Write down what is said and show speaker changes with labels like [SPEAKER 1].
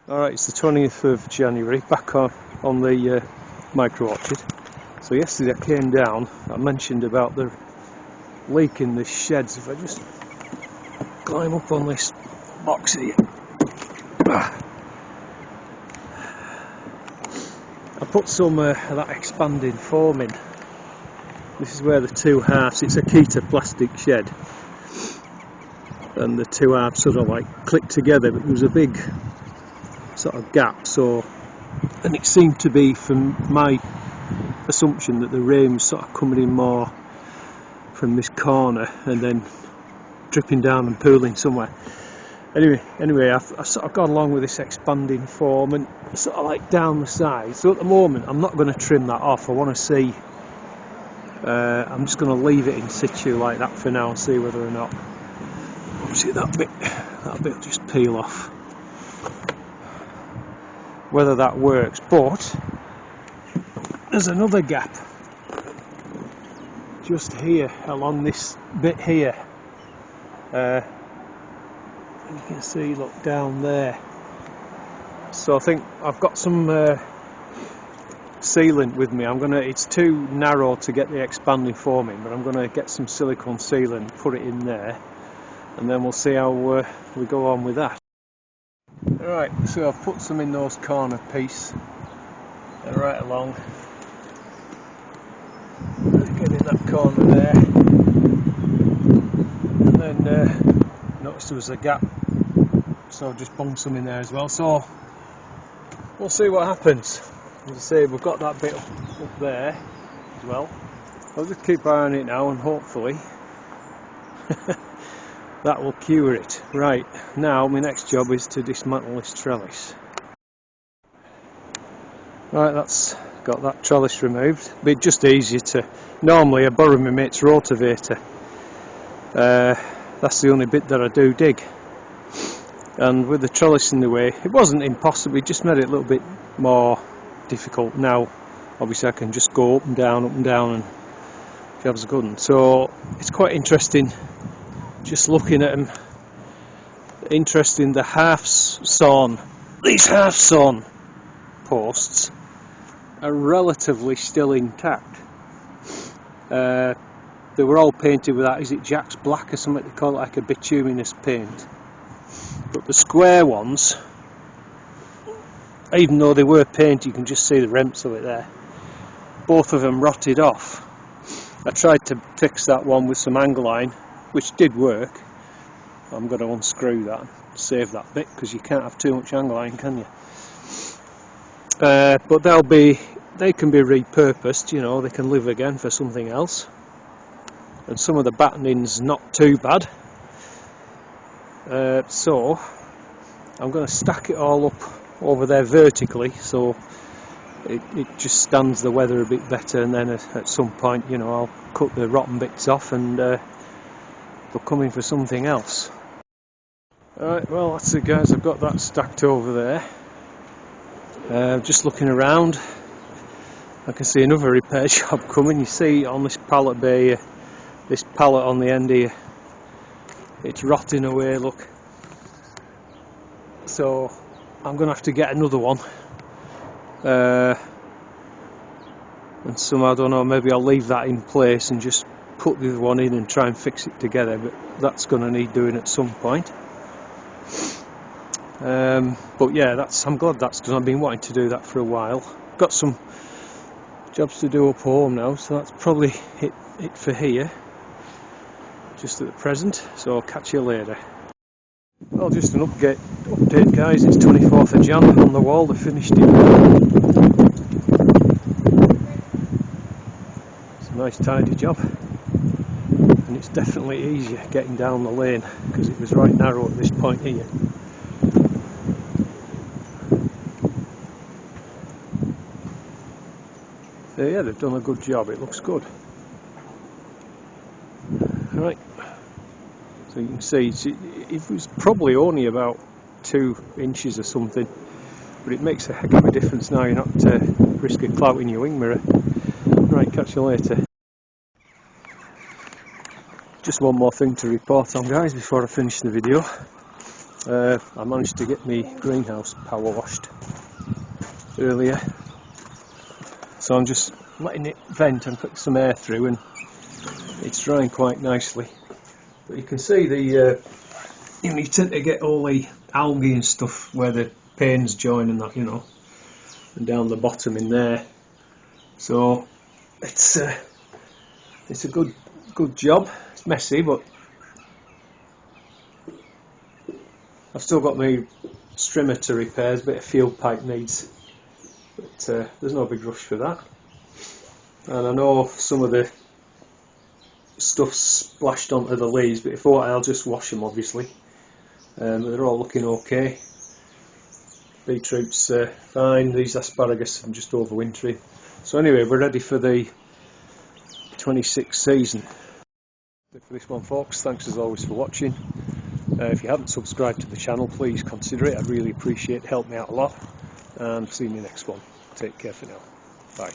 [SPEAKER 1] Alright, it's the 20th of January, back on the micro orchard. So yesterday I came down, I mentioned about the leak in the sheds. If I just climb up on this box here. I put some of that expanding foam in. This is where the two halves, it's a Kita plastic shed, and the two halves sort of like click together, but there was a big sort of gap, so, and it seemed to be, from my assumption, that the rain was sort of coming in more from this corner and then dripping down and pooling somewhere. Anyway, I've sort of gone along with this expanding foam and sort of like down the side. So at the moment I'm not going to trim that off. I want to see, I'm just going to leave it in situ like that for now and see whether or not, obviously that bit will just peel off, whether that works. But there's another gap just here along this bit here. You can see, look down there. So I think I've got some sealant with me. It's too narrow to get the expanding foam in, but I'm going to get some silicone sealant, put it in there, and then we'll see how we go on with that. Alright, so I've put some in those corner pieces, right along. Get in that corner there, and then noticed there was a gap, so I've just bunged some in there as well. So we'll see what happens. As I say, we've got that bit up there as well. I'll just keep eye on it now, and hopefully that will cure it. Right, now my next job is to dismantle this trellis. Right, that's got that trellis removed. It'd be just easier to, normally I borrow my mate's rotavator. That's the only bit that I do dig. And with the trellis in the way, it wasn't impossible, it just made it a little bit more difficult. Now obviously I can just go up and down and jobs are good. And so it's quite interesting just looking at them. Interesting, the these half sawn posts are relatively still intact. They were all painted with that, is it Jack's Black or something? They call it like a bituminous paint. But the square ones, even though they were painted, you can just see the rents of it there. Both of them rotted off. I tried to fix that one with some angle iron, which did work. I'm going to unscrew that and save that bit, because you can't have too much angle iron, can you? But they can be repurposed, you know, they can live again for something else. And some of the battening's not too bad. So I'm going to stack it all up over there vertically, so it just stands the weather a bit better, and then at some point, you know, I'll cut the rotten bits off and they'll come in for something else. Alright, well that's it guys, I've got that stacked over there. Just looking around, I can see another repair job coming. You see on this pallet bay here, this pallet on the end here, it's rotting away, look. So I'm going to have to get another one, and somehow, I don't know, maybe I'll leave that in place and just put the other one in and try and fix it together, but that's going to need doing at some point. But yeah, I'm glad that's done. I've been wanting to do that for a while. Got some jobs to do up home now, so that's probably it for here, just at the present. So I'll catch you later. Well, just an update guys, it's 24th of Jan on the wall, they finished it. It's a nice tidy job, and it's definitely easier getting down the lane, because it was right narrow at this point here. So yeah, they've done a good job, it looks good. Right, so you can see it was probably only about 2 inches or something, but it makes a heck of a difference now. You're not risk of clouting your wing mirror. Right, catch you later. Just one more thing to report on guys before I finish the video. I managed to get my greenhouse power washed earlier, so I'm just letting it vent and put some air through, and it's drying quite nicely. But you can see you tend to get all the algae and stuff where the panes join and that, and down the bottom in there. So it's a good job. It's messy, but I've still got my strimmer to repair. A bit of field pipe needs, but there's no big rush for that. And I know some of the stuff's splashed onto the leaves, but if what, I'll just wash them obviously. They're all looking okay. Beetroot's fine. These asparagus I'm just overwintering. So anyway, we're ready for the 26th season. For this one, folks, thanks as always for watching. If you haven't subscribed to the channel, please consider it. I'd really appreciate it. Help me out a lot. And see you in the next one. Take care for now. Bye.